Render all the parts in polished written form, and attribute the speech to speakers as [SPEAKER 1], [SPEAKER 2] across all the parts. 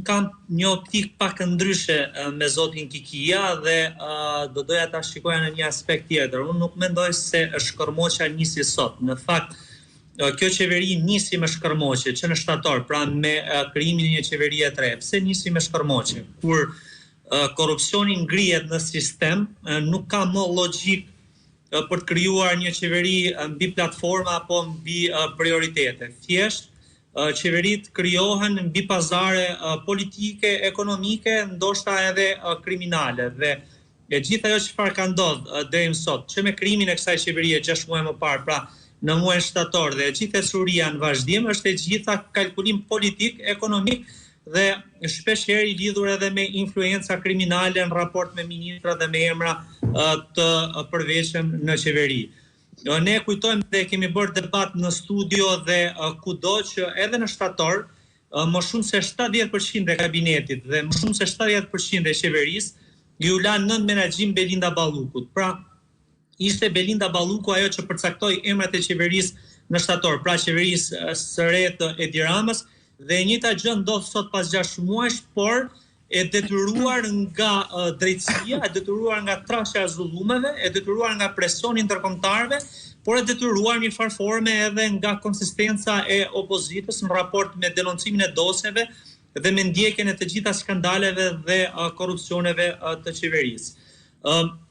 [SPEAKER 1] kam një optik pak ndryshe me zotin Kikia dhe do doja ta shikoja në një aspekt tjetër. Unë nuk mendoj se shkërmoqja nisi sot. Në fakt, kjo qeveri nisi me shkërmoqje që në shtator, pra me krijimin e një qeverie të re. Pse nisi me shkërmoqje? Kur korrupsioni ngrihet në sistem, nuk ka më logjik për të krijuar një qeveri mbi platforma apo mbi prioritete. Thjesht qeverit krijohen mbi pazare politike, ekonomike, ndoshta edhe kriminale. Dhe e gjithë ajo çfarë ka ndodhur deri më sot, që me krijimin e kësaj qeverie 6 muaj më parë, pra në muajin shtator dhe e gjithë ecuria në vazhdim, është e gjitha kalkulim politik, ekonomik dhe shpeshherë i lidhur edhe me influenca kriminale në raport me ministra dhe me emra të përveçëm në qeveri. Ne kujtojmë dhe kemi bërë debat në studio dhe kudo që edhe në shtator, më shumë se 70% e kabinetit dhe më shumë se 70% e qeverisë ju la nën menaxhim Belinda Ballukut. Pra, ishte Belinda Balluku ajo që përcaktoi emrat e qeverisë në shtator, pra qeverisë së re të Edi Ramës, dhe njëjta gjë ndodh sot pas 6 muajsh, por e detyruar nga drejtësia, e detyruar nga trashja e zullumeve, e detyruar nga presioni ndërkombëtarëve, por e detyruar në farë forme edhe nga konsistenca e opozitës në raport me denoncimin e dosjeve dhe me ndjekjen e të gjitha skandaleve dhe korrupsioneve të qeverisë.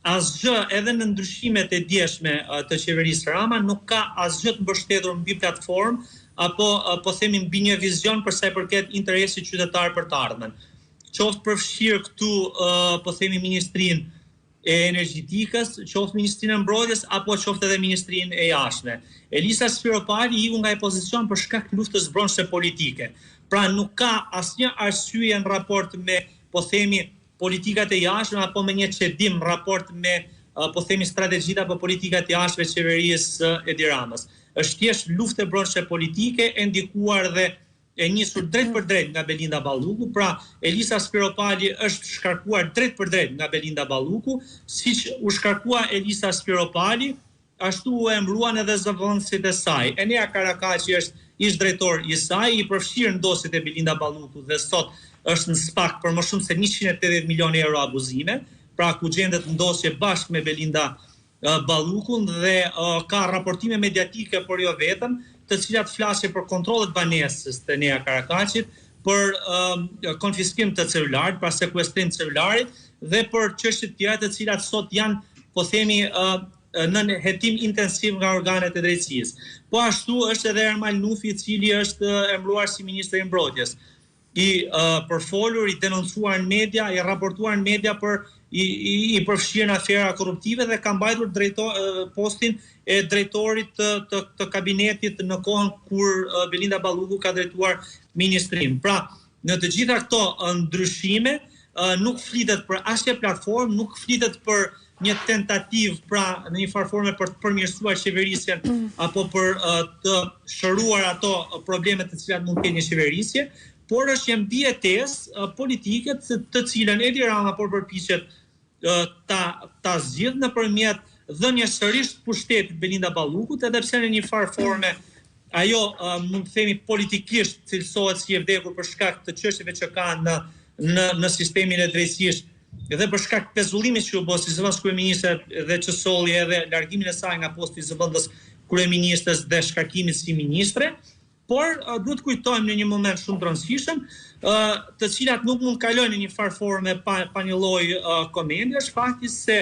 [SPEAKER 1] Asgjë edhe në ndryshimet e djeshme të qeverisë Rama nuk ka asgjë të mbështetur mbi platformë apo po themi mbi një vizion për sa i përket interesit qytetar për të ardhmen. Qoftë përfshirë këtu po themi ministrinë e energjetikës, qoftë ministrinë e mbrojtjes apo qoftë edhe ministrinë e jashtme. Elisa Spiropali iku nga ai pozicion për shkak të luftës brendshme politike. Pra nuk ka asnjë arsye në raport me po themi politikat e jashtme apo me një çedim në raport me po themi strategjitë apo politikat e jashtme të qeverisë Edi Ramës. Është thjesht luftë brendshme politike e ndikuar dhe e nisur drejt për drejt nga Belinda Balluku, pra Elisa Spiropali është shkarkuar drejt për drejt nga Belinda Balluku, siç u shkarkua Elisa Spiropali, ashtu u emëruan edhe zëvendësit e saj. Enea Karakaçi është ish drejtor i saj, i përfshirë në dosjet e Belinda Balluku dhe sot është në SPAK për më shumë se 180 milionë euro abuzime, pra ku gjendet në dosje bashkë me Belinda Ballukun dhe ka raportime mediatike por jo vetëm, të cilat flasin për kontrollet banesës të Enea Karakaçit, për konfiskim të celularit, pra sekuestrim të celularit dhe për çështje të tjera të cilat sot janë, po themi, në hetim intensiv nga organet e drejtësisë. Po ashtu është edhe Ermal Nufi, i cili është emëruar si ministri i mbrojtjes, i përfolur, i denoncuar në media, i raportuar në media për i përfshirë në afera korruptive dhe ka mbajtur postin e drejtorit të kabinetit në kohën kur Belinda Balluku ka drejtuar ministrinë. Pra, në të gjitha këto ndryshime nuk flitet për asnjë platformë, nuk flitet për një tentativë, pra në një farë forme për të përmirësuar qeverisjen apo për të shëruar ato problemet të cilat mund të kenë një qeverisje, por është një mbijetesë politike të cilën Edi Rama por përpiqet ta zgjidh nëpërmjet dhënies sërish të pushtetit Belinda Ballukut, edhe pse në një farë forme ajo mund të themi politikisht cilësohet si e vdekur për shkak të çështjeve që ka në sistemin e drejtësisë dhe për shkak të pezullimit që u bë si zëvendës kryeministre dhe që solli edhe largimin e saj nga posti i zëvendës kryeministres dhe shkarkimin si ministre, por duhet kujtojmë në një moment shumë të rëndësishëm, të cilat nuk mund kalojnë në një farë forme pa një lloj komendi, është fakti se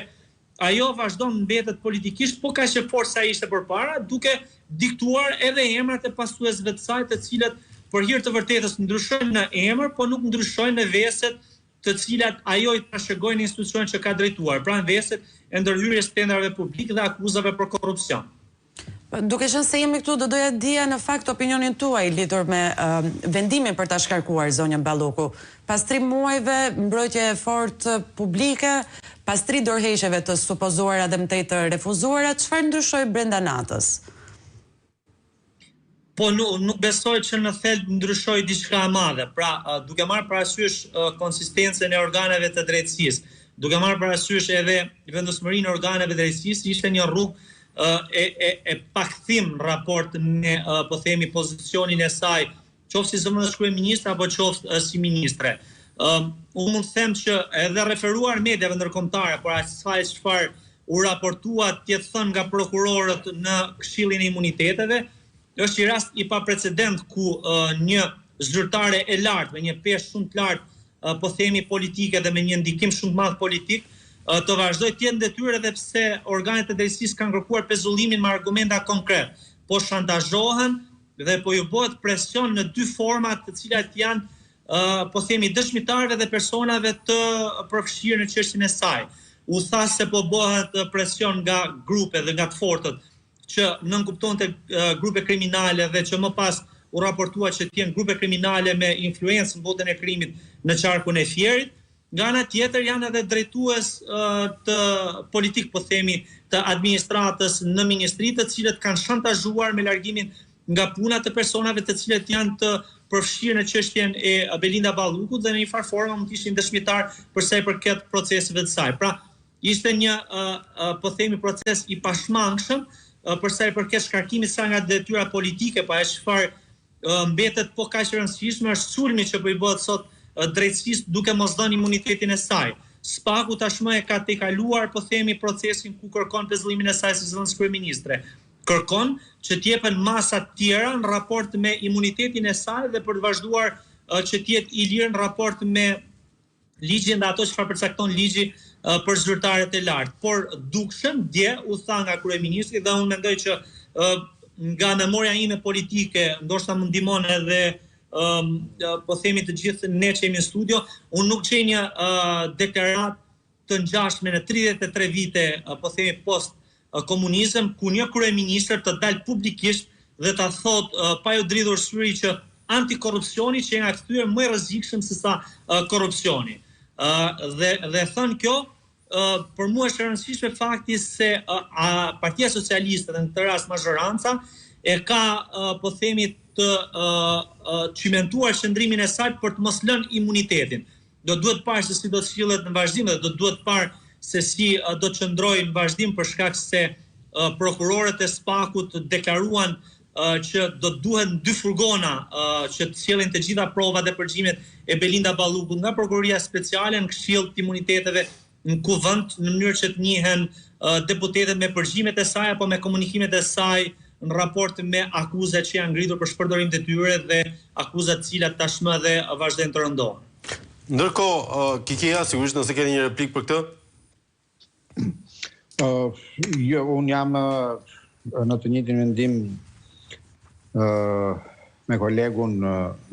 [SPEAKER 1] ajo vazhdon mbetet politikisht, po kaq e fortë sa ishte përpara, duke diktuar edhe emrat e pasuesve të saj, të cilët për hir të vërtetës ndryshojnë në emër, po nuk ndryshojnë në veset të cilat ajo i trashëgojnë institucionet që ka drejtuar, pra në veset e ndërhyrjes tendrave publike dhe akuzave për korrupsion.
[SPEAKER 2] Duke qenë se jemi këtu, do doja dija në fakt opinionin tuaj lidhur me vendimin për ta shkarkuar zonjën Balluku. Pas 3 muajve mbrojtje e fortë publike, pas 3 dorëheqjeve të supozuara dhe më të refuzuara, çfarë ndryshoi brenda natës?
[SPEAKER 1] Po nuk besoj që në thelb ndryshoi diçka e madhe. Pra, duke marrë parasysh konsistencën e organeve të drejtësisë, duke marrë parasysh edhe vendosmërinë e organeve të drejtësisë, ishte një rrugë e pakthim në raport me po themi pozicionin e saj qoftë si zëvendësues kryeministre apo qoftë si ministre. Unë mund të them që edhe referuar mediave ndërkombëtare, por asaj çfarë u raportua të jetë thënë nga prokurorët në Këshillin e Imuniteteve, është një rast i paprecedent ku një zyrtare e lartë, me një peshë shumë të lartë, po themi politike dhe me një ndikim shumë të madh politik, të vazhdoj të jetë në detyrë edhe pse organet e drejtësisë kanë kërkuar pezullimin me argumenta konkret, po shantazhohen dhe po ju bëhet presion në dy forma të cilat janë, po themi, dëshmitarëve dhe personave të përfshirë në çështjen e saj. U tha se po bëhet presion nga grupe dhe nga të fortët që nënkuptonte grupe kriminale dhe që më pas u raportua që t'jenë grupe kriminale me influencë në botën e krimit në qarkun e Fierit. Nga ana tjetër janë edhe drejtues të politik, po themi, të administratës në ministri, të cilët kanë shantazhuar me largimin nga puna të personave të cilët janë të përfshirë në çështjen e Belinda Ballukut dhe në një farë formë mund të ishin dëshmitar për sa i përket proceseve të saj. Pra, ishte një, po themi, proces i pashmangshëm për sa i përket shkarkimit sa nga detyra politike, pa e çfarë mbetet po kaq e rëndësishme është sulmi që po i bëhet sot drejtësisë duke mos dhënë imunitetin e saj. Spaku tashmë e ka tejkaluar, po themi, procesin ku kërkon pezullimin e saj si zëvendësues kryeministre. Kërkon që t'jepen masa të tjera në raport me imunitetin e saj dhe për të vazhduar që t'jetë i lirë në raport me ligjin dhe ato çfarë përcakton ligji për zyrtarët e lartë. Por dukshëm dje u tha nga kryeministri dhe unë mendoj që nga memoria ime politike, ndoshta më ndihmon edhe po themi të gjithë ne që jemi në studio, unë nuk gjej një deklaratë të ngjashme në 33 vite, po themi post komunizëm, ku një kryeministër të dalë publikisht dhe ta thotë pa ju dridhur syri që antikorrupsioni që nga kthyer më i rrezikshëm se sa korrupsioni. Dhe thënë kjo, për mua është e rëndësishme fakti se Partia Socialiste dhe në këtë rast mazhoranca e ka, po themi, të çimentuar qëndrimin e saj për të mos lënë imunitetin. Do duhet parë se si do të sillet në vazhdim dhe do duhet parë se si do të qëndrojë në vazhdim për shkak se prokurorët e Spakut deklaruan që do duhen 2 furgona që të sjellin të gjitha provat dhe përgjimet e Belinda Ballukut nga prokuroria speciale në Këshill të Imuniteteve në kuvend në mënyrë që të njihen deputetët me përgjimet e saj apo me komunikimet e saj në raport me akuzat që janë ngritur për shpërdorim detyre dhe akuzat të cilat tashmë dhe vazhdojnë të rëndohen.
[SPEAKER 3] Ndërkohë, Kikia, sigurisht nëse keni një replik për këtë?
[SPEAKER 4] Jo, unë jam në të njëjtin mendim me kolegun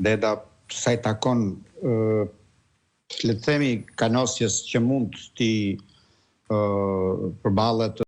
[SPEAKER 4] Deda, sa i takon le të themi kanosjes që mund t'i përballet